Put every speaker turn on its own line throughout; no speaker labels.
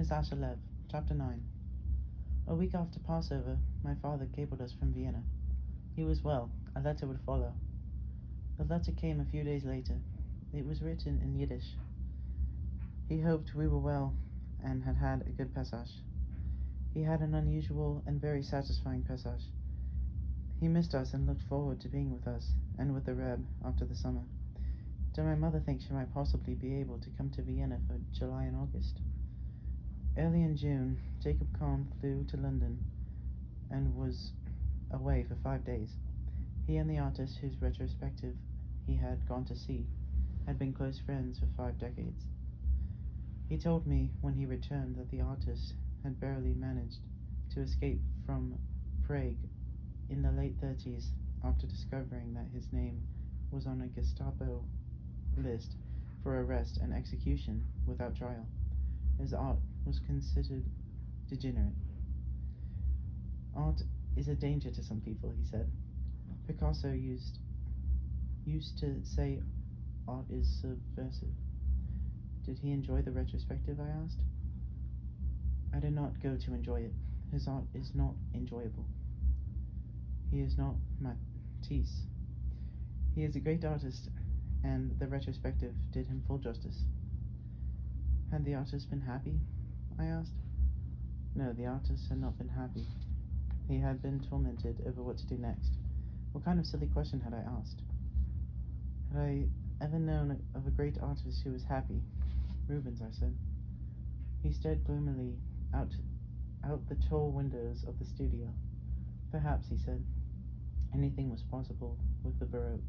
is Asher Lev. Chapter 9. A week after Passover, my father cabled us from Vienna. He was well. A letter would follow. The letter came a few days later. It was written in Yiddish. He hoped we were well and had had a good Pesach. He had an unusual and very satisfying Pesach. He missed us and looked forward to being with us and with the Reb after the summer. Did my mother think she might possibly be able to come to Vienna for July and August? Early in June, Jacob Kahn flew to London and was away for 5 days. He and the artist whose retrospective he had gone to see had been close friends for 5 decades. He told me when he returned that the artist had barely managed to escape from Prague in the late 30s after discovering that his name was on a Gestapo list for arrest and execution without trial. His art was considered degenerate. Art is a danger to some people, he said. Picasso used to say art is subversive. Did he enjoy the retrospective, I asked. I did not go to enjoy it. His art is not enjoyable. He is not Matisse. He is a great artist, and the retrospective did him full justice. Had the artist been happy? I asked. No, the artist had not been happy. He had been tormented over what to do next. What kind of silly question had I asked? Had I ever known of a great artist who was happy? Rubens, I said. He stared gloomily out the tall windows of the studio. Perhaps, he said, anything was possible with the Baroque.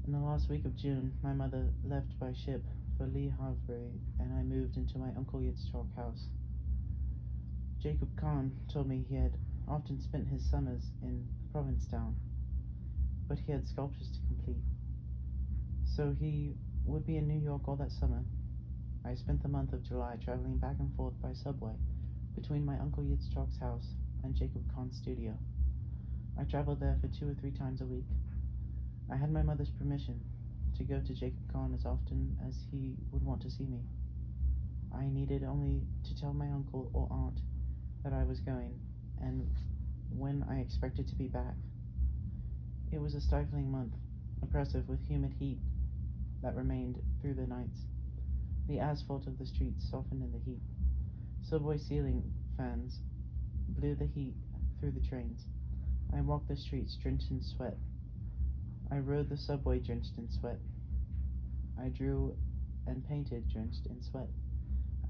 In the last week of June, my mother left by ship for Le Havre, and I moved into my Uncle Yitzchak house. Jacob Kahn told me he had often spent his summers in Provincetown, but he had sculptures to complete. So he would be in New York all that summer. I spent the month of July traveling back and forth by subway between my Uncle Yitzchak's house and Jacob Kahn's studio. I traveled there for 2 or 3 times a week. I had my mother's permission to go to Jacob Kahn as often as he would want to see me. I needed only to tell my uncle or aunt that I was going and when I expected to be back. It was a stifling month, oppressive with humid heat that remained through the nights. The asphalt of the streets softened in the heat. Subway ceiling fans blew the heat through the trains. I walked the streets drenched in sweat. I rode the subway drenched in sweat. I drew and painted drenched in sweat.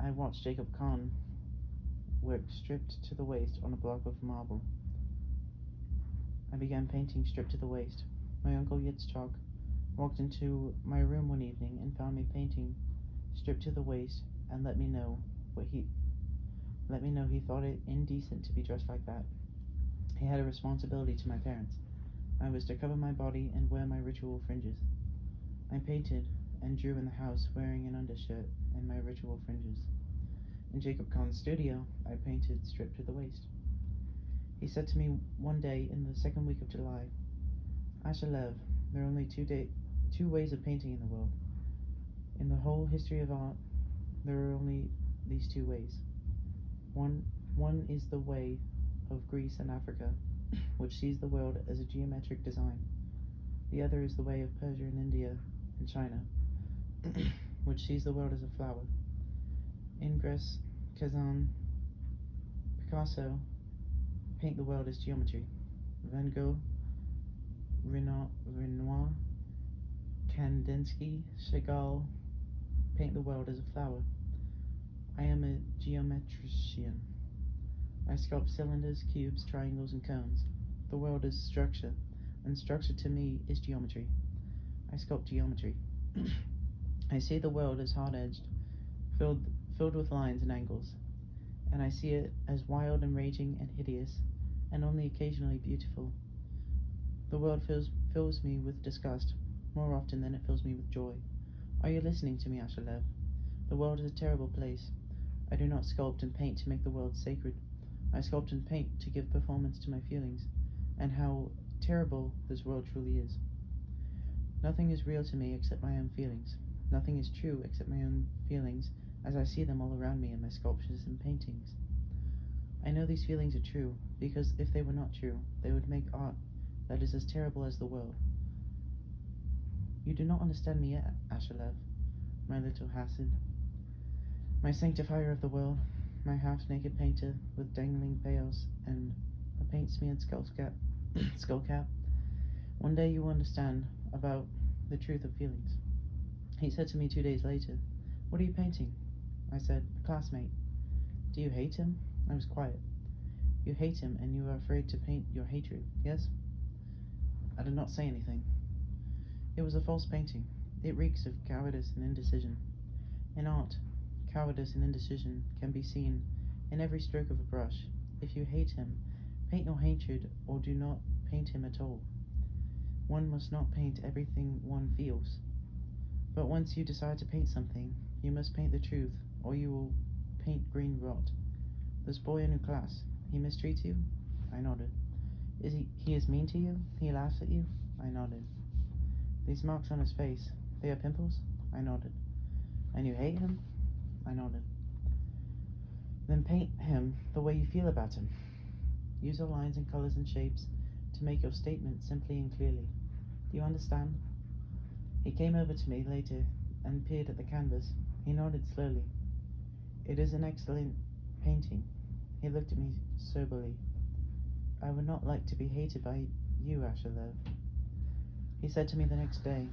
I watched Jacob Kahn work stripped to the waist on a block of marble. I began painting stripped to the waist. My Uncle Yitzchak walked into my room one evening and found me painting stripped to the waist and let me know he thought it indecent to be dressed like that. He had a responsibility to my parents. I was to cover my body and wear my ritual fringes. I painted and drew in the house wearing an undershirt and my ritual fringes. In Jacob Kahn's studio, I painted stripped to the waist. He said to me one day in the second week of July, Asher Lev, there are only two ways of painting in the world. In the whole history of art, there are only these 2 ways. One is the way of Greece and Africa, which sees the world as a geometric design. The other is the way of Persia and India and China, which sees the world as a flower. Ingres, Kazan, Picasso paint the world as geometry. Van Gogh, Renoir, Kandinsky, Chagall paint the world as a flower. I am a geometrician. I sculpt cylinders, cubes, triangles, and cones. The world is structure, and structure to me is geometry. I sculpt geometry. I see the world as hard-edged, filled with lines and angles, and I see it as wild and raging and hideous, and only occasionally beautiful. The world fills me with disgust, more often than it fills me with joy. Are you listening to me, Asher Lev? The world is a terrible place. I do not sculpt and paint to make the world sacred. I sculpt and paint to give performance to my feelings, and how terrible this world truly is. Nothing is real to me except my own feelings. Nothing is true except my own feelings as I see them all around me in my sculptures and paintings. I know these feelings are true, because if they were not true, they would make art that is as terrible as the world. You do not understand me yet, Ashalev, my little Hasid, my sanctifier of the world, my half-naked painter with dangling pails and a paint-smeared skullcap. One day you will understand about the truth of feelings. He said to me 2 days later, "What are you painting?" I said, "A classmate." "Do you hate him?" I was quiet. "You hate him and you are afraid to paint your hatred, yes?" I did not say anything. It was a false painting. It reeks of cowardice and indecision. In art, cowardice and indecision can be seen in every stroke of a brush. If you hate him, paint your hatred or do not paint him at all. One must not paint everything one feels. But once you decide to paint something, you must paint the truth, or you will paint green rot. This boy in your class, he mistreats you? I nodded. He is mean to you? He laughs at you? I nodded. These marks on his face, they are pimples? I nodded. And you hate him? I nodded. Then paint him the way you feel about him. Use your lines and colors and shapes to make your statement simply and clearly. Do you understand? He came over to me later and peered at the canvas. He nodded slowly. It is an excellent painting. He looked at me soberly. I would not like to be hated by you, Ashalev. He said to me the next day,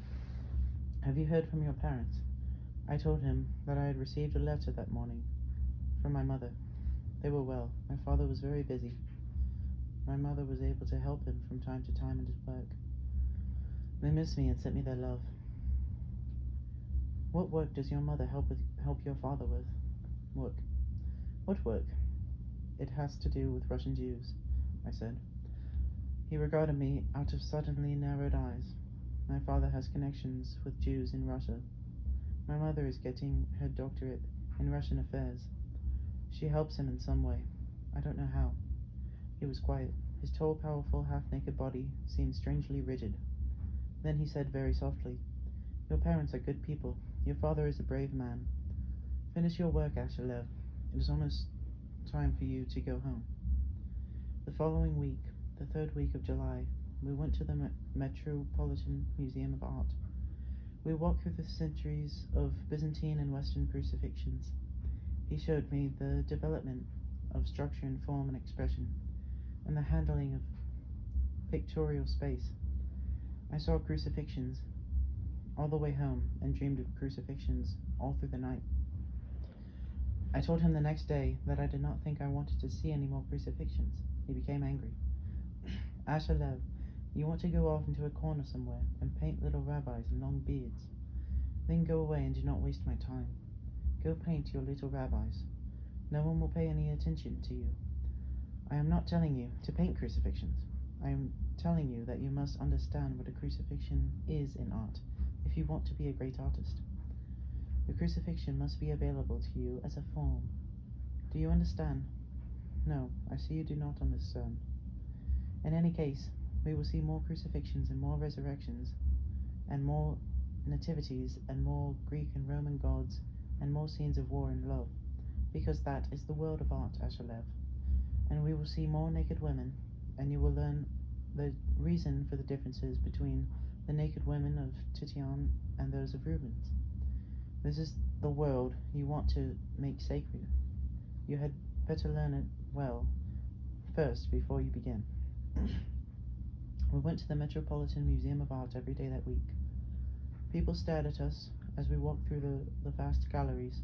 "Have you heard from your parents?" I told him that I had received a letter that morning from my mother. They were well. My father was very busy. My mother was able to help him from time to time in his work. They miss me and sent me their love. What work does your mother help your father with? Work. What work? It has to do with Russian Jews, I said. He regarded me out of suddenly narrowed eyes. My father has connections with Jews in Russia. My mother is getting her doctorate in Russian affairs. She helps him in some way. I don't know how. He was quiet. His tall, powerful, half-naked body seemed strangely rigid. Then he said very softly, "Your parents are good people. Your father is a brave man. Finish your work, Ashalev. It is almost time for you to go home." The following week, the 3rd week of July, we went to the Metropolitan Museum of Art. We walked through the centuries of Byzantine and Western crucifixions. He showed me the development of structure and form and expression, and the handling of pictorial space. I saw crucifixions all the way home and dreamed of crucifixions all through the night. I told him the next day that I did not think I wanted to see any more crucifixions. He became angry. "Ashalev, you want to go off into a corner somewhere and paint little rabbis and long beards. Then go away and do not waste my time. Go paint your little rabbis. No one will pay any attention to you. I am not telling you to paint crucifixions. I am telling you that you must understand what a crucifixion is in art if you want to be a great artist. The crucifixion must be available to you as a form. Do you understand? No, I see you do not understand. In any case, we will see more crucifixions and more resurrections, and more nativities, and more Greek and Roman gods, and more scenes of war and love, because that is the world of art, Ashalev. And we will see more naked women, and you will learn the reason for the differences between the naked women of Titian and those of Rubens. This is the world you want to make sacred. You had better learn it well first before you begin." We went to the Metropolitan Museum of Art every day that week. People stared at us as we walked through the vast galleries.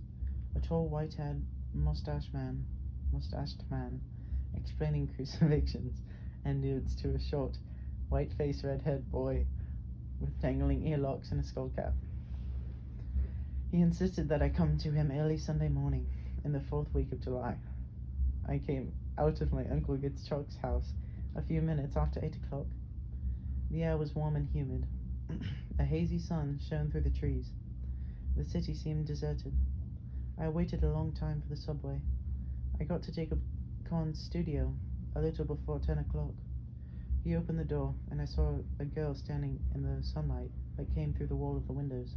A tall, white-haired, mustached man explaining crucifixions and nudes to a short, white-faced, red-haired boy with dangling earlocks and a skullcap. He insisted that I come to him early Sunday morning in the 4th week of July. I came out of my Uncle Gitzchok's house a few minutes after 8 o'clock. The air was warm and humid. A hazy sun shone through the trees. The city seemed deserted. I waited a long time for the subway. I got to Jacob Kahn's studio a little before 10 o'clock. He opened the door, and I saw a girl standing in the sunlight that came through the wall of windows.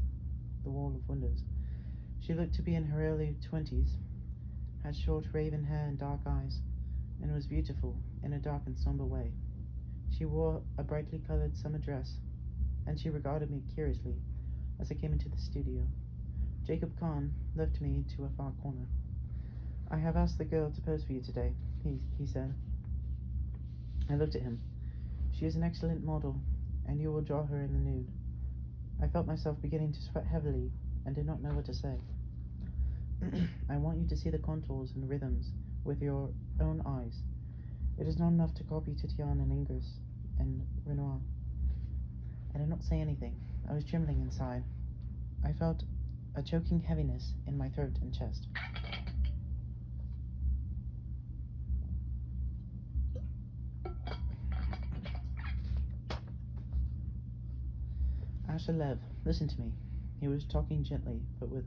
She looked to be in her early 20s, had short raven hair and dark eyes, and was beautiful in a dark and somber way. She wore a brightly colored summer dress, and she regarded me curiously as I came into the studio. Jacob Kahn left me to a far corner. "I have asked the girl to pose for you today," he said. I looked at him. "She is an excellent model, and you will draw her in the nude." I felt myself beginning to sweat heavily and did not know what to say. "I want you to see the contours and rhythms with your own eyes. It is not enough to copy Titian and Ingres and Renoir." I did not say anything. I was trembling inside. I felt a choking heaviness in my throat and chest. "Asher Lev, listen to me." He was talking gently, but with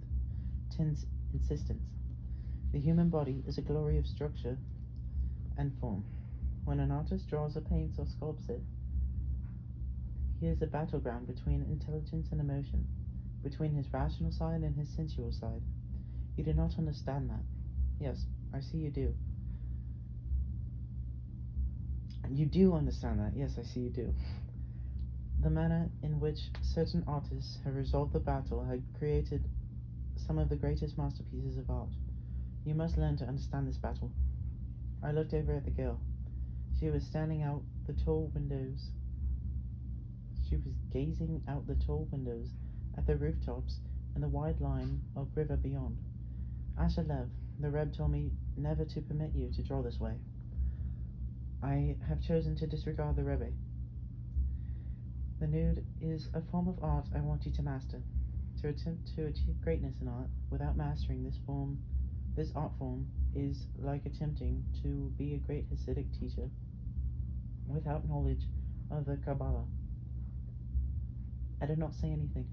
tense insistence. "The human body is a glory of structure and form. When an artist draws or paints or sculpts it, he is a battleground between intelligence and emotion, between his rational side and his sensual side. You do not understand that. Yes, I see you do. You do understand that. Yes, I see you do. The manner in which certain artists have resolved the battle had created some of the greatest masterpieces of art. You must learn to understand this battle." I looked over at the girl. She was standing out the tall windows. She was gazing out the tall windows at the rooftops and the wide line of river beyond. "Asher Lev, the Reb told me never to permit you to draw this way. I have chosen to disregard the Rebbe. The nude is a form of art I want you to master. To attempt to achieve greatness in art without mastering this art form, is like attempting to be a great Hasidic teacher without knowledge of the Kabbalah." I did not say anything.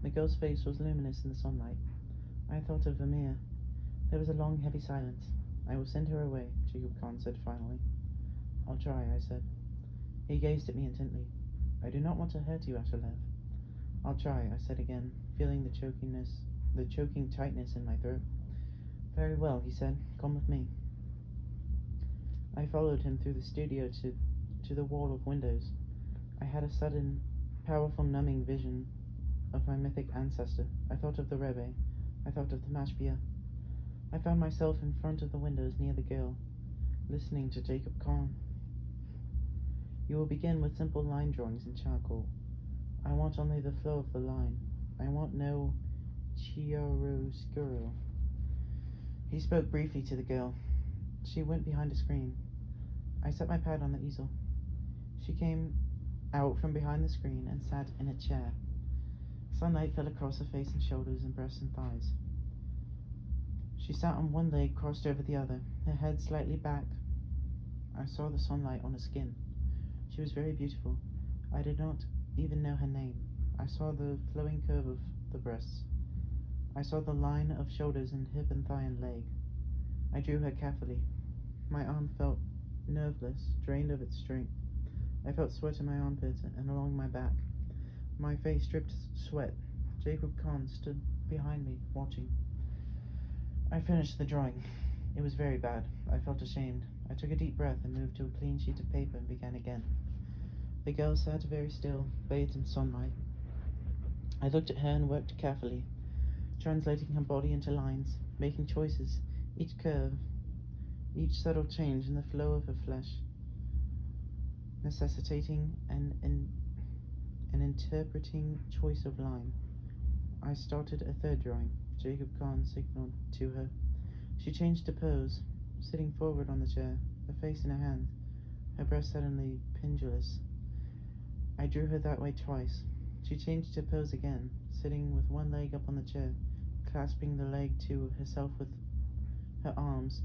The girl's face was luminous in the sunlight. I thought of Vermeer. There was a long, heavy silence. "I will send her away," Jacob Kahn said finally. "I'll try," I said. He gazed at me intently. "I do not want to hurt you, Asher Lev." "I'll try," I said again, feeling the choking tightness in my throat. "Very well," he said. "Come with me." I followed him through the studio to the wall of windows. I had a sudden, powerful, numbing vision of my mythic ancestor. I thought of the Rebbe. I thought of the Mashpia. I found myself in front of the windows near the girl, listening to Jacob Kahn. "You will begin with simple line drawings in charcoal. I want only the flow of the line. I want no chiaroscuro." He spoke briefly to the girl. She went behind a screen. I set my pad on the easel. She came out from behind the screen and sat in a chair. Sunlight fell across her face and shoulders and breasts and thighs. She sat on one leg crossed over the other, her head slightly back. I saw the sunlight on her skin. She was very beautiful. I did not even know her name. I saw the flowing curve of the breasts. I saw the line of shoulders and hip and thigh and leg. I drew her carefully. My arm felt nerveless, drained of its strength. I felt sweat in my armpit and along my back. My face dripped sweat. Jacob Kahn stood behind me, watching. I finished the drawing. It was very bad. I felt ashamed. I took a deep breath and moved to a clean sheet of paper and began again. The girl sat very still, bathed in sunlight. I looked at her and worked carefully, translating her body into lines, making choices, each curve, each subtle change in the flow of her flesh, necessitating an interpreting choice of line. I started a third drawing. Jacob Kahn signaled to her. She changed to pose, sitting forward on the chair, her face in her hands, her breast suddenly pendulous. I drew her that way twice. She changed to pose again, sitting with one leg up on the chair, clasping the leg to herself with her arms,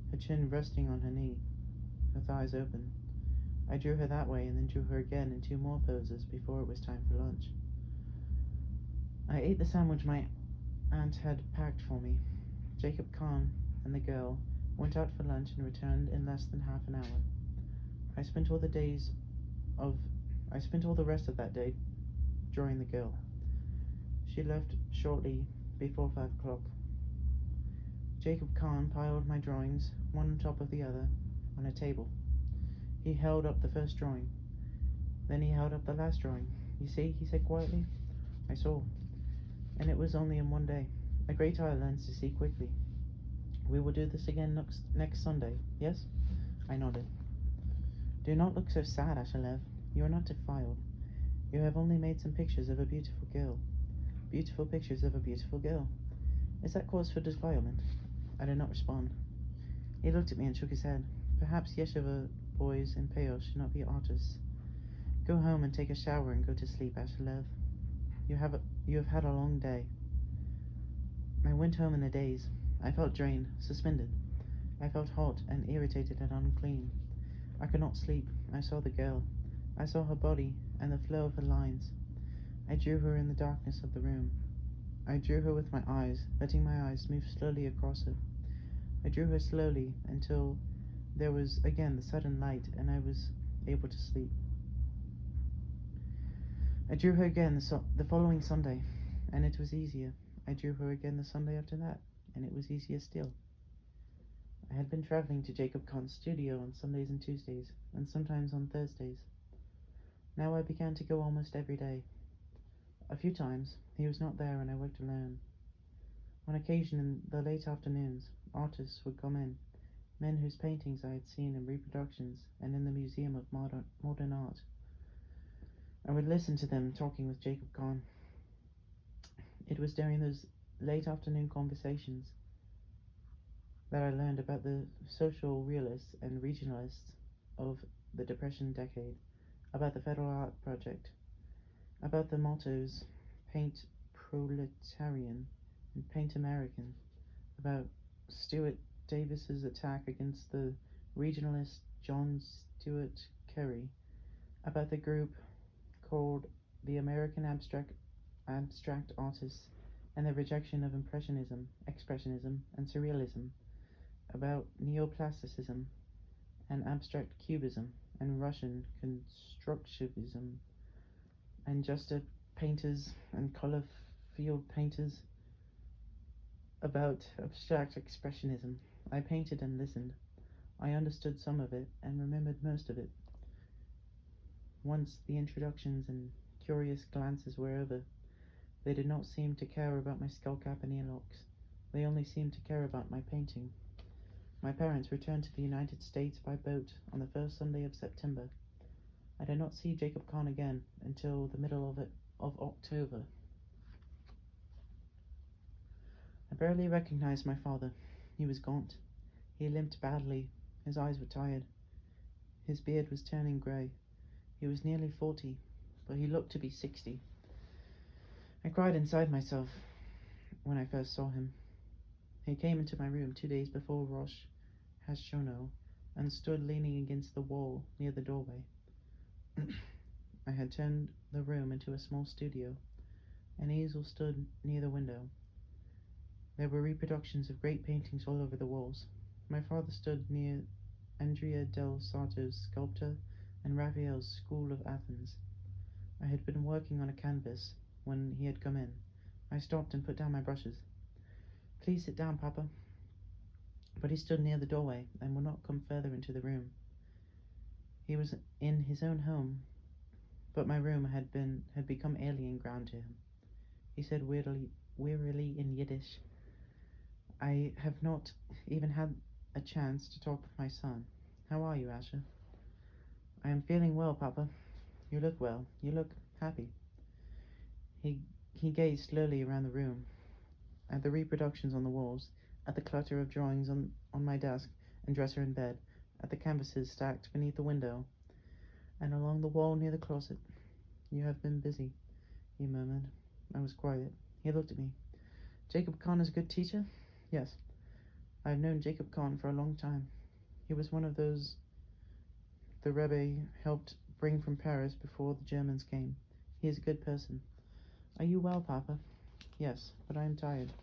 her chin resting on her knee, her thighs open. I drew her that way and then drew her again in two more poses before it was time for lunch. I ate the sandwich my aunt had packed for me. Jacob Kahn and the girl went out for lunch and returned in less than half an hour. I spent all the rest of that day drawing the girl. She left shortly before 5 o'clock. Jacob Kahn piled my drawings, one on top of the other, on a table. He held up the first drawing. Then he held up the last drawing. You see, he said quietly. I saw. And it was only in one day. A great eye learns to see quickly. We will do this again next Sunday, yes? I nodded. Do not look so sad, Ashalev. You are not defiled. You have only made some pictures of a beautiful girl. Beautiful pictures of a beautiful girl. Is that cause for defilement? I did not respond. He looked at me and shook his head. Perhaps Yeshiva boys in Peos should not be artists. Go home and take a shower and go to sleep, Ashalev. You have had a long day. I went home in a daze. I felt drained, suspended. I felt hot and irritated and unclean. I could not sleep. I saw the girl. I saw her body and the flow of her lines. I drew her in the darkness of the room. I drew her with my eyes, letting my eyes move slowly across her. I drew her slowly until there was again the sudden light and I was able to sleep. I drew her again the following Sunday, and it was easier. I drew her again the Sunday after that, and it was easier still. I had been traveling to Jacob Kahn's studio on Sundays and Tuesdays, and sometimes on Thursdays. Now I began to go almost every day. A few times, he was not there and I worked alone. On occasion in the late afternoons, artists would come in, men whose paintings I had seen in reproductions and in the Museum of Modern Art. I would listen to them talking with Jacob Kahn. It was during those late afternoon conversations that I learned about the social realists and regionalists of the Depression decade, about the Federal Art Project, about the mottos Paint Proletarian and Paint American, about Stuart Davis's attack against the regionalist John Stuart Kerry, about the group called the American Abstract Artists and their rejection of Impressionism, Expressionism, and Surrealism, about Neoplasticism and Abstract Cubism and Russian Constructivism and Justa painters and color field painters, about Abstract Expressionism. I painted and listened. I understood some of it and remembered most of it. Once the introductions and curious glances were over, they did not seem to care about my skullcap and earlocks. They only seemed to care about my painting. My parents returned to the United States by boat on the first Sunday of September. I did not see Jacob Kahn again until the middle of October. I barely recognized my father. He was gaunt. He limped badly. His eyes were tired. His beard was turning grey. He was nearly 40, but he looked to be 60. I cried inside myself when I first saw him. He came into my room 2 days before Rosh Hashanah and stood leaning against the wall near the doorway. I had turned the room into a small studio. An easel stood near the window. There were reproductions of great paintings all over the walls. My father stood near Andrea del Sarto's sculptor and Raphael's School of Athens. I had been working on a canvas when he had come in. I stopped and put down my brushes. Please sit down, Papa. But he stood near the doorway and would not come further into the room. He was in his own home, but my room had become alien ground to him. He said wearily in Yiddish, I have not even had a chance to talk with my son. How are you, Asher? I am feeling well, Papa. You look well. You look happy. He gazed slowly around the room, at the reproductions on the walls, at the clutter of drawings on my desk and dresser in bed, at the canvases stacked beneath the window, and along the wall near the closet. You have been busy, he murmured. I was quiet. He looked at me. Jacob Kahn is a good teacher? Yes. I have known Jacob Kahn for a long time. He was one of those the Rebbe helped bring from Paris before the Germans came. He is a good person. Are you well, Papa? Yes, but I am tired.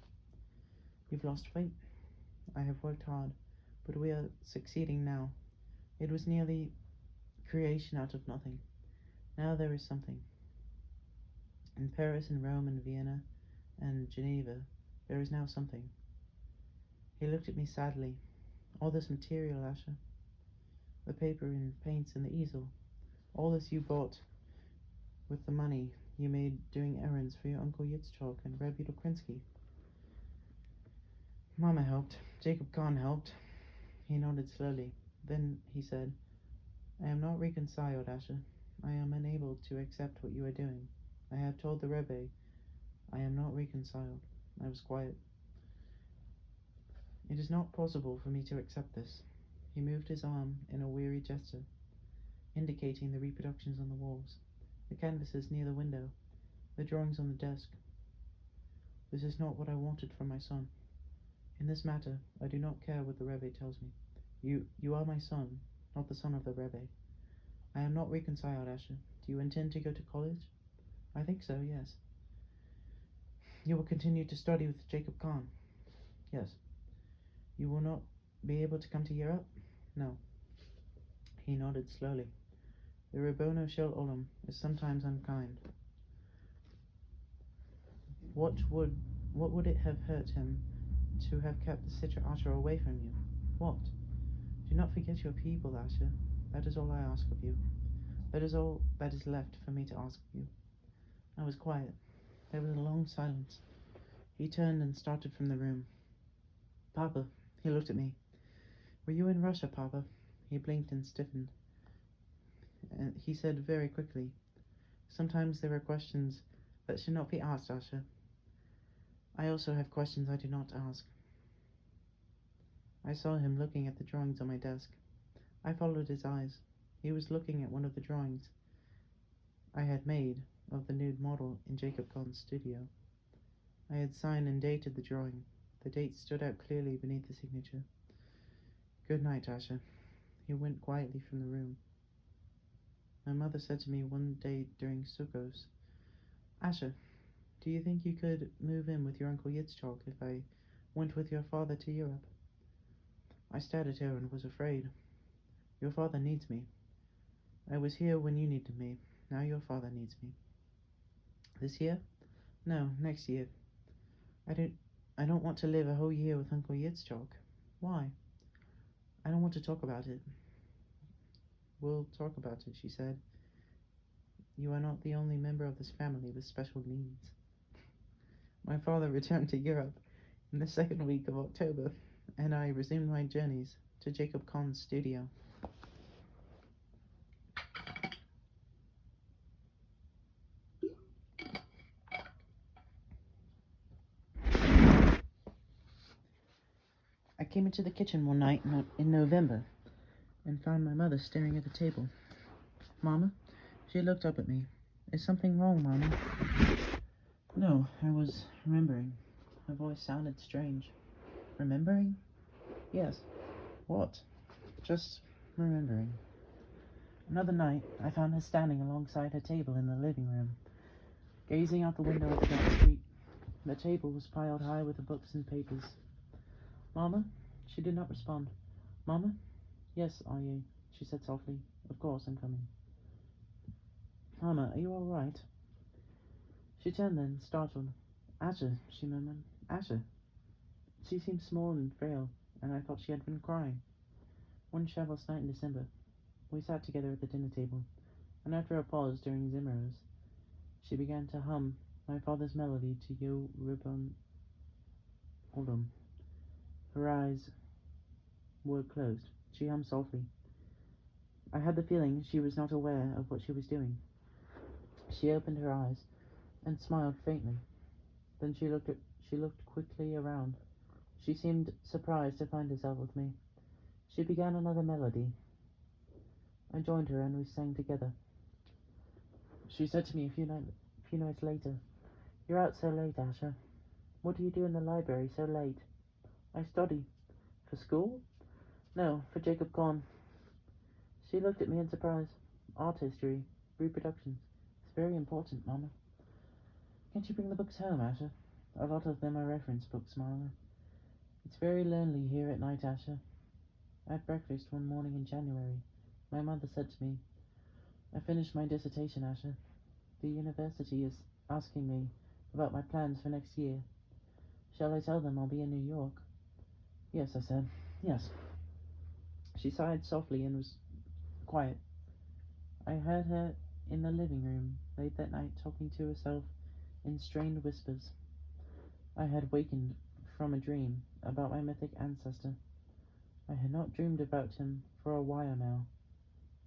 You've lost weight? I have worked hard, but we are succeeding now. It was nearly creation out of nothing. Now there is something. In Paris and Rome and Vienna and Geneva, there is now something. He looked at me sadly. All this material, Asher. The paper and paints and the easel. All this you bought with the money you made doing errands for your Uncle Yitzchok and Rabbi Lukrinsky. Mama helped. Jacob Kahn helped. He nodded slowly. Then he said, I am not reconciled, Asher. I am unable to accept what you are doing. I have told the Rebbe I am not reconciled. I was quiet. It is not possible for me to accept this. He moved his arm in a weary gesture, indicating the reproductions on the walls, the canvases near the window, the drawings on the desk. This is not what I wanted from my son. In this matter, I do not care what the Rebbe tells me. You are my son, not the son of the Rebbe. I am not reconciled, Asher. Do you intend to go to college? I think so, yes. You will continue to study with Jacob Kahn? Yes. You will not be able to come to Europe? No. He nodded slowly. The Ribbono Shel Olam is sometimes unkind. What would it have hurt him to have kept the Sitra Asher away from you? What? Do not forget your people, Asher. That is all I ask of you. That is all that is left for me to ask of you. I was quiet. There was a long silence. He turned and started from the room. Papa, he looked at me. Were you in Russia, Papa? He blinked and stiffened. And he said very quickly, sometimes there are questions that should not be asked, Asher. I also have questions I do not ask. I saw him looking at the drawings on my desk. I followed his eyes. He was looking at one of the drawings I had made of the nude model in Jacob Kahn's studio. I had signed and dated the drawing. The date stood out clearly beneath the signature. Good night, Asher. He went quietly from the room. My mother said to me one day during Sukkos, Asher, do you think you could move in with your Uncle Yitzchok if I went with your father to Europe? I stared at her and was afraid. Your father needs me. I was here when you needed me. Now your father needs me. This year? No, next year. I don't want to live a whole year with Uncle Yitzchok. Why? I don't want to talk about it. We'll talk about it, she said. You are not the only member of this family with special needs. My father returned to Europe in the second week of October, and I resumed my journeys to Jacob Kahn's studio. I came into the kitchen one night in November and found my mother staring at the table. Mama? She looked up at me. Is something wrong, Mama? No, I was remembering. Her voice sounded strange. Remembering? Yes. What? Just remembering. Another night, I found her standing alongside her table in the living room, gazing out the window at the dark street. The table was piled high with the books and papers. Mama? She did not respond. Mama? Yes, Aye, she said softly. Of course, I'm coming. Mama, are you all right? She turned then, startled. Asher, she murmured. Asher. She seemed small and frail, and I thought she had been crying. One Shabbos night in December, we sat together at the dinner table, and after a pause during Zimmerers, she began to hum my father's melody to Yo Ribbon Oldham. Her eyes were closed. She hummed softly. I had the feeling she was not aware of what she was doing. She opened her eyes and smiled faintly. Then she looked quickly around. She seemed surprised to find herself with me. She began another melody. I joined her and we sang together. She said to me a few nights later, You're out so late, Asher. What do you do in the library so late? I study. For school? No, for Jacob Kahn. She looked at me in surprise. Art history, reproductions. It's very important, Mama. Can't you bring the books home, Asher? A lot of them are reference books, Mama. It's very lonely here at night, Asher. At breakfast one morning in January, my mother said to me, I finished my dissertation, Asher. The university is asking me about my plans for next year. Shall I tell them I'll be in New York? Yes, I said. Yes. She sighed softly and was quiet. I heard her in the living room late that night talking to herself in strained whispers. I had wakened from a dream about my mythic ancestor. I had not dreamed about him for a while now.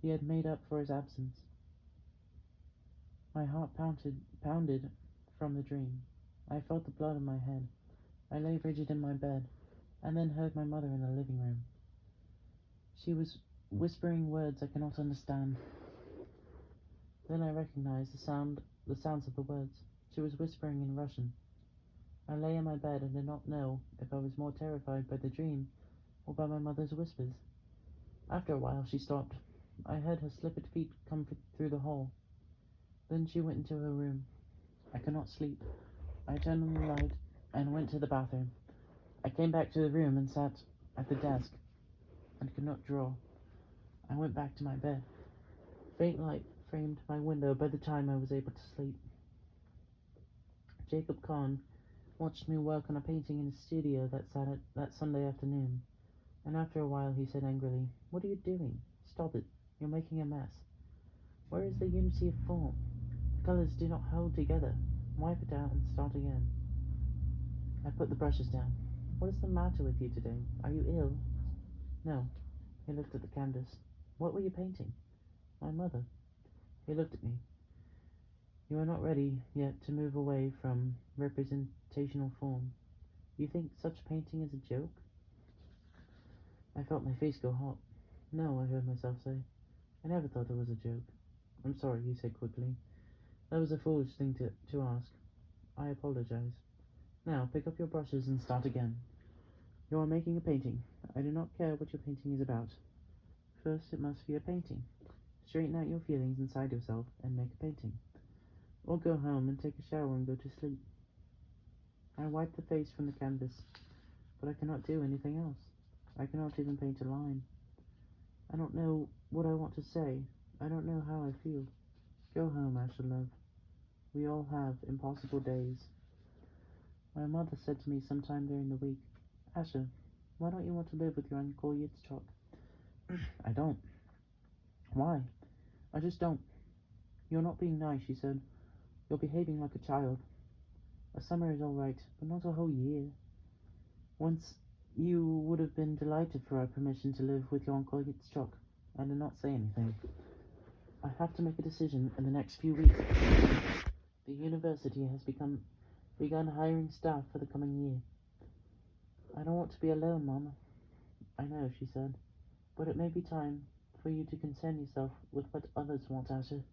He had made up for his absence. My heart pounded from the dream. I felt the blood on my head. I lay rigid in my bed, and then heard my mother in the living room. She was whispering words I cannot understand. Then I recognized the sounds of the words. She was whispering in Russian. I lay in my bed and did not know if I was more terrified by the dream or by my mother's whispers. After a while she stopped. I heard her slippered feet come through the hall. Then she went into her room. I could not sleep. I turned on the light and went to the bathroom. I came back to the room and sat at the desk and could not draw. I went back to my bed. Faint light framed my window by the time I was able to sleep. Jacob Kahn watched me work on a painting in his studio that Sunday afternoon, and after a while he said angrily, "What are you doing? Stop it. You're making a mess. Where is the unity of form? The colors do not hold together. Wipe it out and start again." I put the brushes down. "What is the matter with you today? Are you ill?" "No." He looked at the canvas. "What were you painting?" "My mother." He looked at me. "You are not ready yet to move away from representational form. You think such painting is a joke?" I felt my face go hot. "No," I heard myself say. "I never thought it was a joke." "I'm sorry," he said quickly. "That was a foolish thing to ask. I apologize. Now pick up your brushes and start again. You are making a painting. I do not care what your painting is about. First it must be a painting. Straighten out your feelings inside yourself and make a painting. Or go home and take a shower and go to sleep." I wiped the face from the canvas, but I cannot do anything else. I cannot even paint a line. I don't know what I want to say. I don't know how I feel. Go home, Asher, love. We all have impossible days. My mother said to me sometime during the week, "Asher, why don't you want to live with your Uncle Yitzchok?" "I don't." "Why?" "I just don't." "You're not being nice," she said. "You're behaving like a child. A summer is all right, but not a whole year. Once you would have been delighted for our permission to live with your Uncle Yitzchok. I did not say anything. I have to make a decision in the next few weeks. The university has begun hiring staff for the coming year. I don't want to be alone, Mama." "I know," she said, "but it may be time for you to concern yourself with what others want, Asher.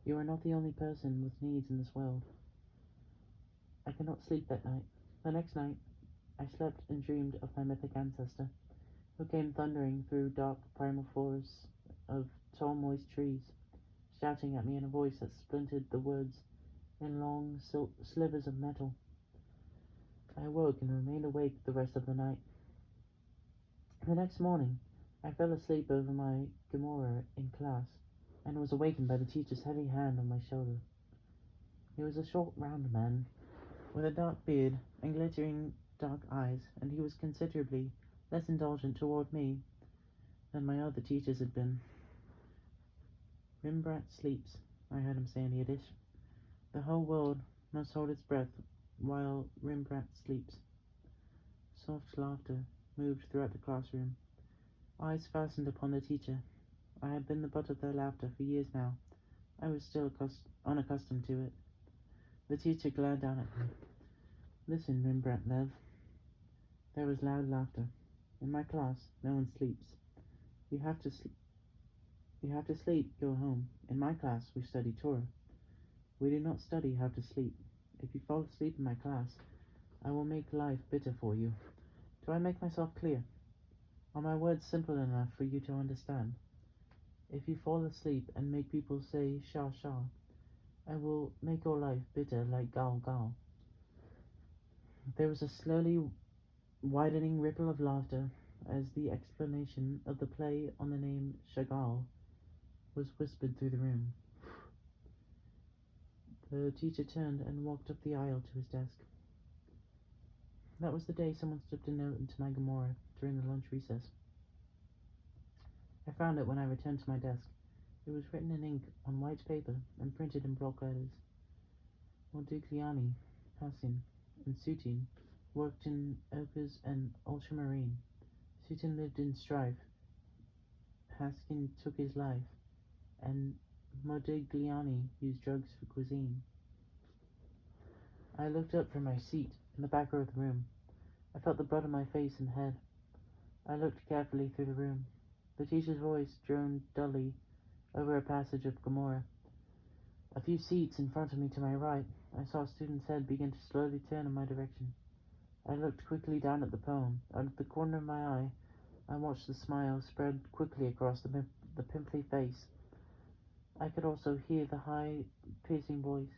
You are not the only person with needs in this world." I could not sleep that night. The next night, I slept and dreamed of my mythic ancestor, who came thundering through dark primal forests of tall moist trees, shouting at me in a voice that splintered the words in long slivers of metal. I awoke and remained awake the rest of the night. The next morning, I fell asleep over my Gemara in class, and was awakened by the teacher's heavy hand on my shoulder. He was a short, round man, with a dark beard and glittering dark eyes, and he was considerably less indulgent toward me than my other teachers had been. "Rembrandt sleeps," I heard him say in Yiddish. "The whole world must hold its breath while Rembrandt sleeps." Soft laughter moved throughout the classroom. Eyes fastened upon the teacher. I had been the butt of their laughter for years now. I was still unaccustomed to it. The teacher glared down at me. "Listen, Rembrandt, Lev." There was loud laughter. "In my class, no one sleeps. You have to sleep. Go home. In my class, we study Torah. We do not study how to sleep. If you fall asleep in my class, I will make life bitter for you. Do I make myself clear? Are my words simple enough for you to understand? If you fall asleep and make people say Shah Shah, I will make your life bitter like Gal Gal." There was a slowly widening ripple of laughter as the explanation of the play on the name Chagall was whispered through the room. The teacher turned and walked up the aisle to his desk. That was the day someone slipped a note into my Gemara. during the lunch recess. I found it when I returned to my desk. It was written in ink on white paper and printed in block letters. Modigliani, Passin, and Sutin worked in ochres and ultramarine. Sutin lived in strife. Paskin took his life, and Modigliani used drugs for cuisine. I looked up from my seat in the back row of the room. I felt the blood on my face and head. I looked carefully through the room. The teacher's voice droned dully over a passage of Gomorrah. A few seats in front of me to my right, I saw a student's head begin to slowly turn in my direction. I looked quickly down at the poem. Out of the corner of my eye, I watched the smile spread quickly across the pimply face. I could also hear the high, piercing voice.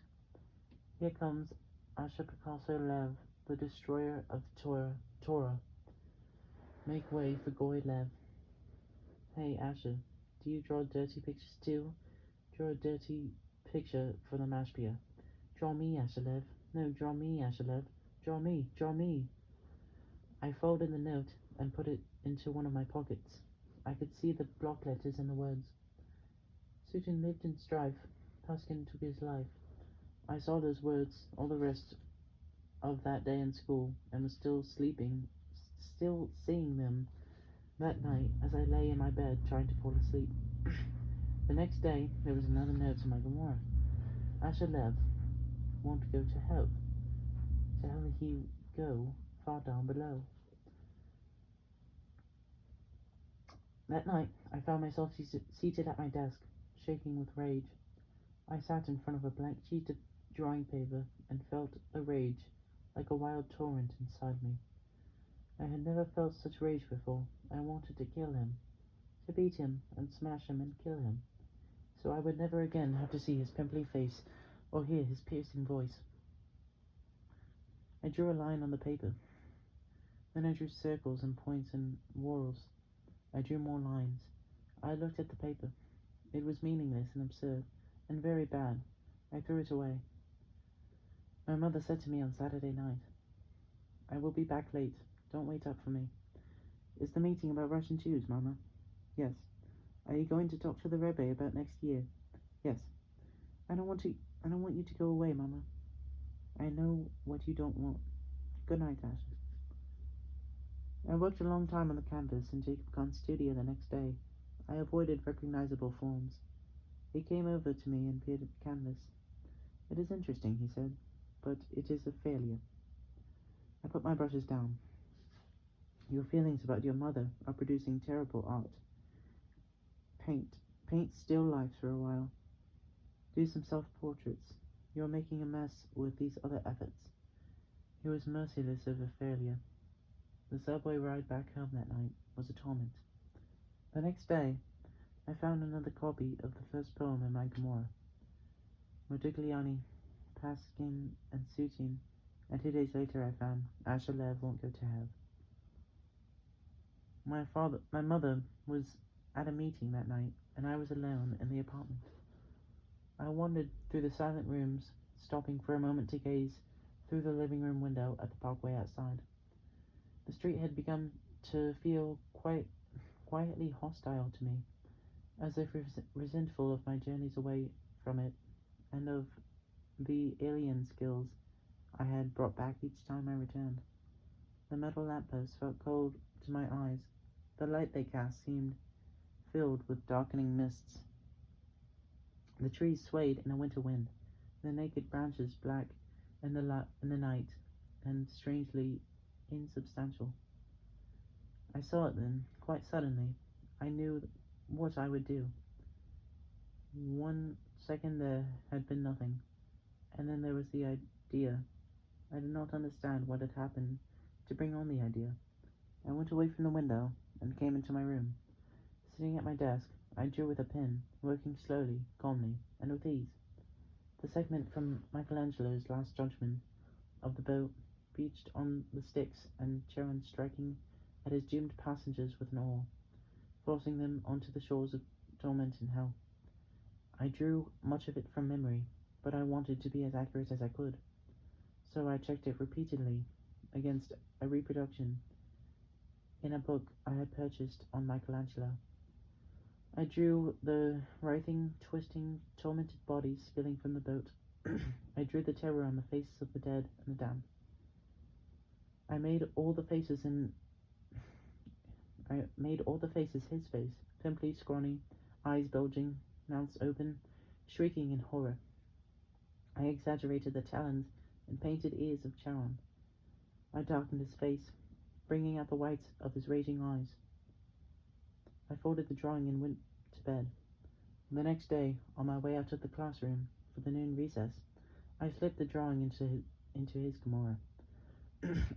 Here comes Asha Picasso Lev, the destroyer of Torah. Make way for Goy Lev. Hey, Asha, do you draw dirty pictures too? Draw a dirty picture for the Mashpia. Draw me, Asha Lev. No, draw me, Asha Lev. Draw me, draw me. I folded the note and put it into one of my pockets. I could see the block letters and the words. Sutin lived in strife. Puskin took his life. I saw those words all the rest of that day in school, and was still seeing them that night as I lay in my bed trying to fall asleep. The next day, there was another note to my Gomorrah. Asher Lev won't go to hell. To hell he go, far down below. That night, I found myself seated at my desk, shaking with rage. I sat in front of a blank sheet of drawing paper and felt a rage like a wild torrent inside me. I had never felt such rage before. I wanted to kill him, to beat him and smash him and kill him, so I would never again have to see his pimply face or hear his piercing voice. I drew a line on the paper. Then I drew circles and points and whorls. I drew more lines. I looked at the paper. It was meaningless and absurd, and very bad. I threw it away. My mother said to me on Saturday night, I will be back late. Don't wait up for me. Is the meeting about Russian Jews, Mama? Yes. Are you going to talk to the Rebbe about next year? Yes. I don't want you to go away, Mama. I know what you don't want. Good night, Asher. I worked a long time on the canvas in Jacob Kahn's studio the next day. I avoided recognizable forms. He came over to me and peered at the canvas. It is interesting, he said, but it is a failure. I put my brushes down. Your feelings about your mother are producing terrible art. Paint still lifes for a while. Do some self-portraits. You're making a mess with these other efforts. He was merciless over failure. The subway ride back home that night was a torment. The next day, I found another copy of the first poem in my Gomorrah. Modigliani, Paskin, and Sutin, and 2 days later I found Asher Lev won't go to hell. My mother was at a meeting that night, and I was alone in the apartment. I wandered through the silent rooms, stopping for a moment to gaze through the living room window at the parkway outside. The street had begun to feel quietly hostile to me, as if resentful of my journeys away from it, and of the alien skills I had brought back each time I returned. The metal lampposts felt cold to my eyes. The light they cast seemed filled with darkening mists. The trees swayed in a winter wind, their naked branches black in the night, and strangely insubstantial. I saw it then, quite suddenly. I knew what I would do. 1 second there had been nothing, and then there was the idea. I did not understand what had happened to bring on the idea. I went away from the window and came into my room. Sitting at my desk, I drew with a pen, working slowly, calmly, and with ease. The segment from Michelangelo's Last Judgment of the boat beached on the Styx, and Charon striking at his doomed passengers with an oar, forcing them onto the shores of torment in hell. I drew much of it from memory, but I wanted to be as accurate as I could, so I checked it repeatedly against a reproduction in a book I had purchased on Michelangelo. I drew the writhing, twisting, tormented bodies spilling from the boat. I drew the terror on the faces of the dead and the damned. I made all the faces his face, pimply, scrawny, eyes bulging, mouths open, shrieking in horror. I exaggerated the talons and painted ears of Charon. I darkened his face, bringing out the whites of his raging eyes. I folded the drawing and went to bed. The next day, on my way out of the classroom for the noon recess, I slipped the drawing into his Gomorrah.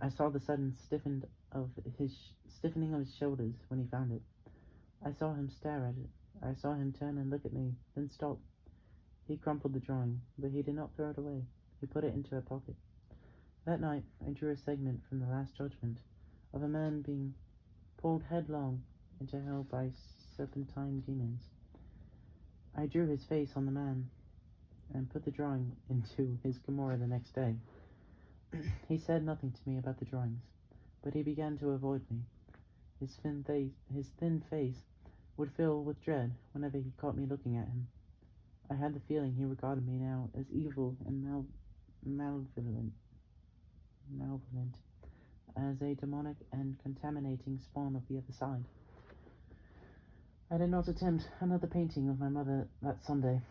I saw the sudden stiffening of his shoulders when he found it. I saw him stare at it. I saw him turn and look at me, then stop. He crumpled the drawing, but he did not throw it away. He put it into a pocket. That night, I drew a segment from the Last Judgment of a man being pulled headlong into hell by serpentine demons. I drew his face on the man and put the drawing into his Gomorrah the next day. He said nothing to me about the drawings, but he began to avoid me. His thin face would fill with dread whenever he caught me looking at him. I had the feeling he regarded me now as evil and malevolent, as a demonic and contaminating spawn of the other side. I did not attempt another painting of my mother that Sunday.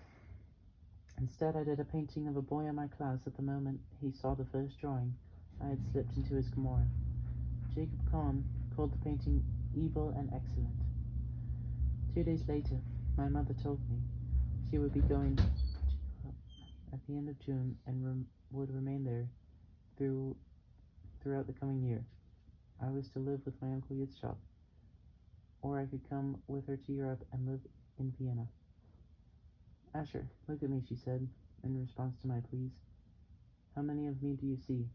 Instead, I did a painting of a boy in my class at the moment he saw the first drawing I had slipped into his Gomorrah. Jacob Kahn called the painting evil and excellent. 2 days later, my mother told me she would be going at the end of June and would remain there throughout the coming year. I was to live with my Uncle Yitzchak, or I could come with her to Europe and live in Vienna. Asher, look at me, she said, in response to my pleas. How many of me do you see?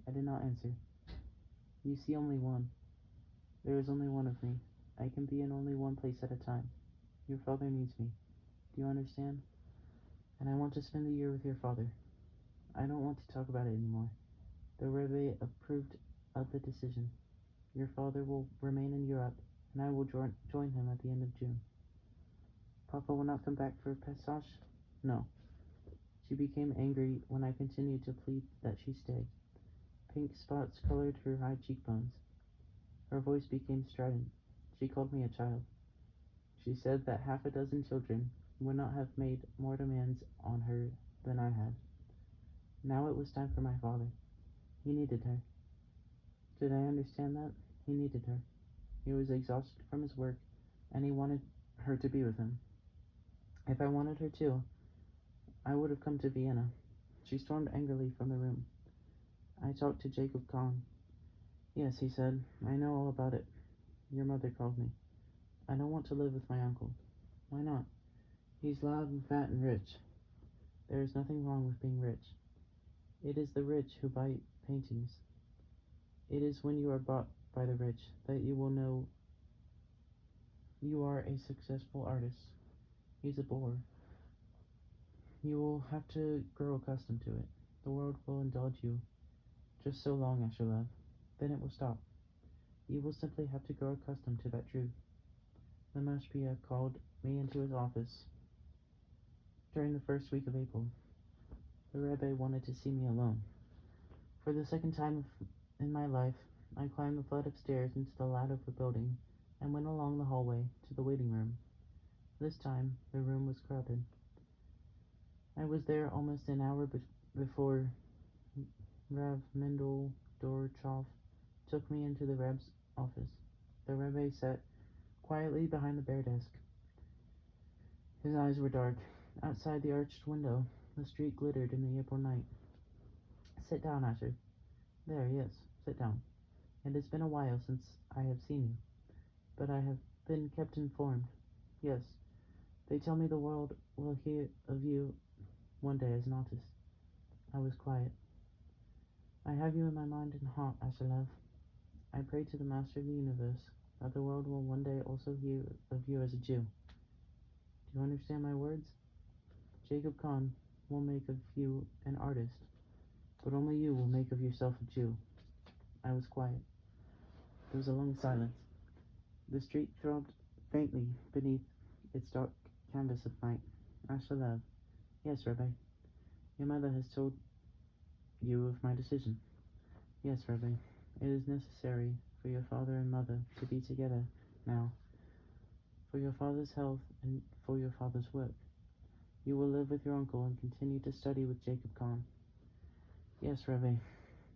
I did not answer. You see only one. There is only one of me. I can be in only one place at a time. Your father needs me. Do you understand? And I want to spend the year with your father. I don't want to talk about it anymore. The Rebbe approved of the decision. Your father will remain in Europe, and I will join him at the end of June. Papa will not come back for Pesach? No. She became angry when I continued to plead that she stay. Pink spots colored her high cheekbones. Her voice became strident. She called me a child. She said that half a dozen children would not have made more demands on her than I had. Now it was time for my father. He needed her. Did I understand that? He needed her. He was exhausted from his work, and he wanted her to be with him. If I wanted her too, I would have come to Vienna. She stormed angrily from the room. I talked to Jacob Kahn. Yes, he said, I know all about it. Your mother called me. I don't want to live with my uncle. Why not? He's loud and fat and rich. There is nothing wrong with being rich. It is the rich who buy paintings. It is when you are bought by the rich that you will know you are a successful artist. He's a bore. You will have to grow accustomed to it. The world will indulge you just so long, Asherlev. Then it will stop. You will simply have to grow accustomed to that truth. The Mashpia called me into his office during the first week of April. The Rebbe wanted to see me alone. For the second time in my life, I climbed the flight of stairs into the ladder of the building and went along the hallway to the waiting room. This time, the room was crowded. I was there almost an hour before Rav Mendel Dorchov took me into the Rebbe's office. The Rebbe sat quietly behind the bare desk. His eyes were dark. Outside the arched window, the street glittered in the April night. Sit down, Asher. There, yes, sit down. It has been a while since I have seen you, but I have been kept informed. Yes, they tell me the world will hear of you one day as an artist. I was quiet. I have you in my mind and heart, Asherlev. I pray to the Master of the Universe that the world will one day also hear of you as a Jew. Do you understand my words? Jacob Kahn will make of you an artist, but only you will make of yourself a Jew. I was quiet. There was a long silence. The street throbbed faintly beneath its dark canvas of night. Asher Lev. Yes, Rabbi. Your mother has told you of my decision. Yes, Rabbi. It is necessary for your father and mother to be together now, for your father's health and for your father's work. You will live with your uncle and continue to study with Jacob Khan. Yes, Rabbi.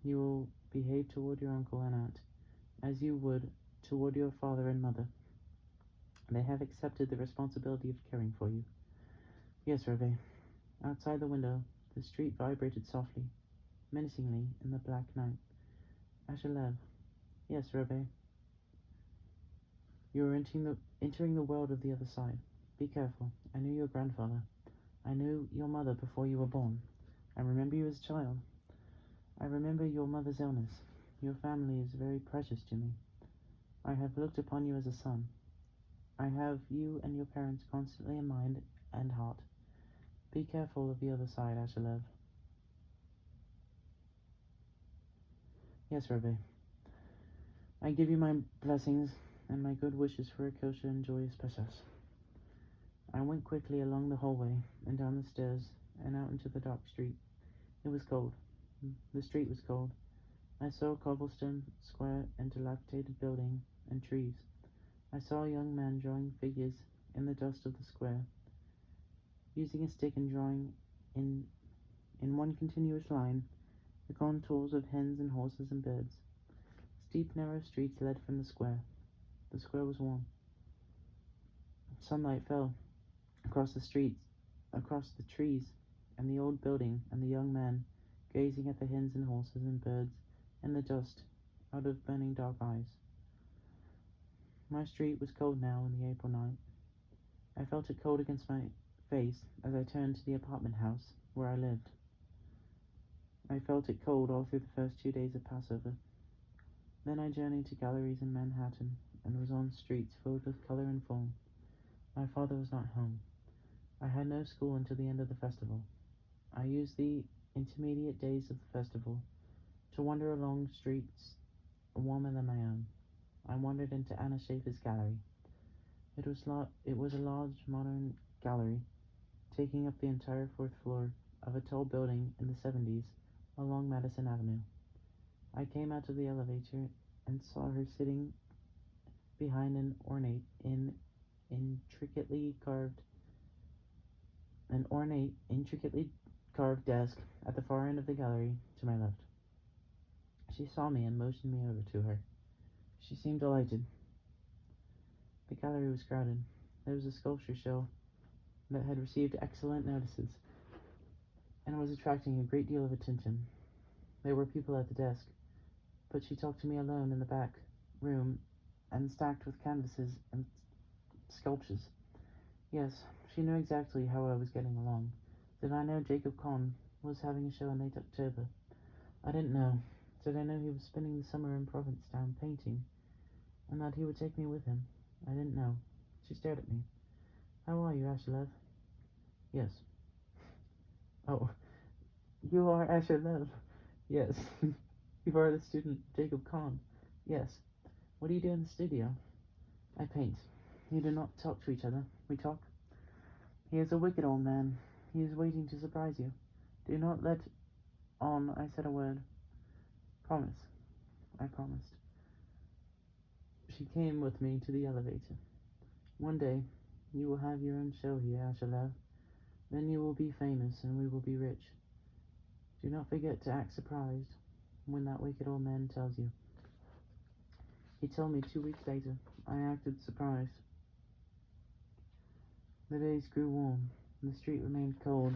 You will behave toward your uncle and aunt as you would toward your father and mother. They have accepted the responsibility of caring for you. Yes, Rabbi. Outside the window, the street vibrated softly, menacingly in the black night. Asher Lev. Yes, Rabbi. You are entering the world of the other side. Be careful. I knew your grandfather. I knew your mother before you were born. I remember you as a child. I remember your mother's illness. Your family is very precious to me. I have looked upon you as a son. I have you and your parents constantly in mind and heart. Be careful of the other side, Asher Lev. Yes, Rabbi. I give you my blessings and my good wishes for a kosher and joyous Pesach. I went quickly along the hallway and down the stairs and out into the dark street. It was cold. The street was cold. I saw a cobblestone square and dilapidated building and trees. I saw a young man drawing figures in the dust of the square, using a stick and drawing in one continuous line the contours of hens and horses and birds. Steep, narrow streets led from the square. The square was warm. Sunlight fell across the streets, across the trees, and the old building, and the young man gazing at the hens and horses and birds and the dust out of burning dark eyes. My street was cold now in the April night. I felt it cold against my face as I turned to the apartment house where I lived. I felt it cold all through the first 2 days of Passover. Then I journeyed to galleries in Manhattan and was on streets filled with color and form. My father was not home. I had no school until the end of the festival. I used the intermediate days of the festival to wander along streets warmer than my own. I wandered into Anna Schaefer's gallery. It was a large, modern gallery, taking up the entire fourth floor of a tall building in the 70s along Madison Avenue. I came out of the elevator and saw her sitting behind an intricately carved desk at the far end of the gallery to my left. She saw me and motioned me over to her. She seemed delighted. The gallery was crowded. There was a sculpture show that had received excellent notices and was attracting a great deal of attention. There were people at the desk, but she talked to me alone in the back room and stacked with canvases and sculptures. Yes, she knew exactly how I was getting along. Did I know Jacob Kahn was having a show in late October? I didn't know. Did I know he was spending the summer in Provincetown painting, and that he would take me with him? I didn't know. She stared at me. How are you, Asher Lev? Yes. Oh, you are Asher Lev. Yes. You are the student Jacob Kahn. Yes. What do you do in the studio? I paint. You do not talk to each other. We talk. He is a wicked old man. He is waiting to surprise you. Do not let on I said a word. Promise. I promised. She came with me to the elevator. One day, you will have your own show here, Asher Lev. Then you will be famous and we will be rich. Do not forget to act surprised when that wicked old man tells you. He told me 2 weeks later. I acted surprised. The days grew warm, and the street remained cold.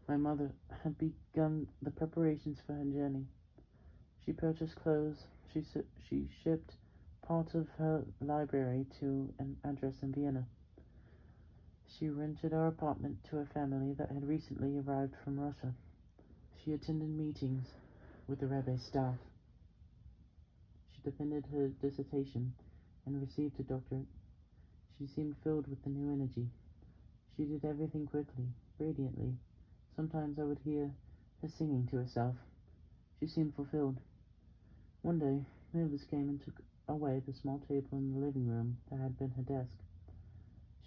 My mother had begun the preparations for her journey. She purchased clothes. She shipped part of her library to an address in Vienna. She rented our apartment to a family that had recently arrived from Russia. She attended meetings with the rabbi's staff. She defended her dissertation and received a doctorate. She seemed filled with a new energy. She did everything quickly, radiantly. Sometimes I would hear her singing to herself. She seemed fulfilled. One day, neighbors came and took away the small table in the living room that had been her desk.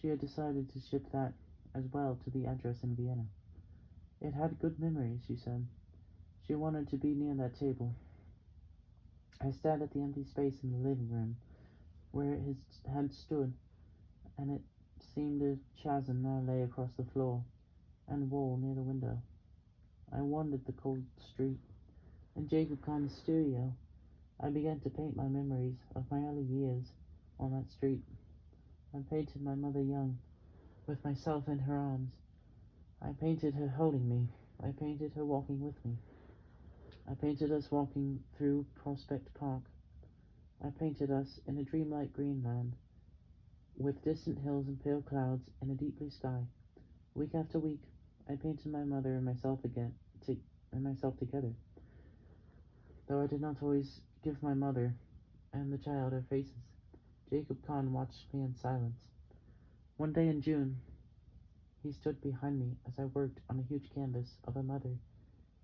She had decided to ship that as well to the address in Vienna. It had good memories, she said. She wanted to be near that table. I stared at the empty space in the living room where it had stood, and it seemed a chasm now lay across the floor and wall near the window. I wandered the cold street. In Jacob Kahn's studio, I began to paint my memories of my early years on that street. I painted my mother young, with myself in her arms. I painted her holding me. I painted her walking with me. I painted us walking through Prospect Park. I painted us in a dreamlike green land, with distant hills and pale clouds in a deep blue sky. Week after week, I painted my mother and myself together, though I did not always give my mother and the child our faces. Jacob Kahn watched me in silence. One day in June, he stood behind me as I worked on a huge canvas of a mother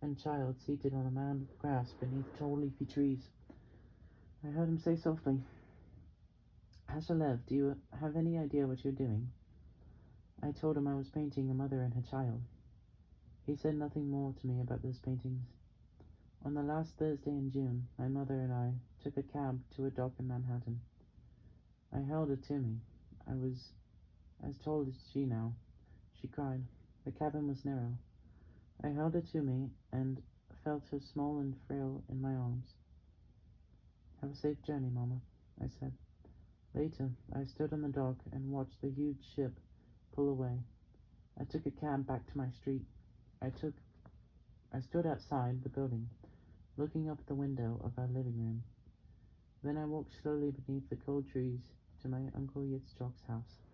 and child seated on a mound of grass beneath tall leafy trees. I heard him say softly, "Ashalev, do you have any idea what you're doing?" I told him I was painting a mother and her child. He said nothing more to me about those paintings. On the last Thursday in June, my mother and I took a cab to a dock in Manhattan. I held her to me. I was as tall as she now. She cried. The cabin was narrow. I held her to me and felt her small and frail in my arms. "Have a safe journey, Mama," I said. Later, I stood on the dock and watched the huge ship pull away. I took a cab back to my street. I stood outside the building, looking up at the window of our living room. Then I walked slowly beneath the cold trees to my Uncle Yitzchok's house.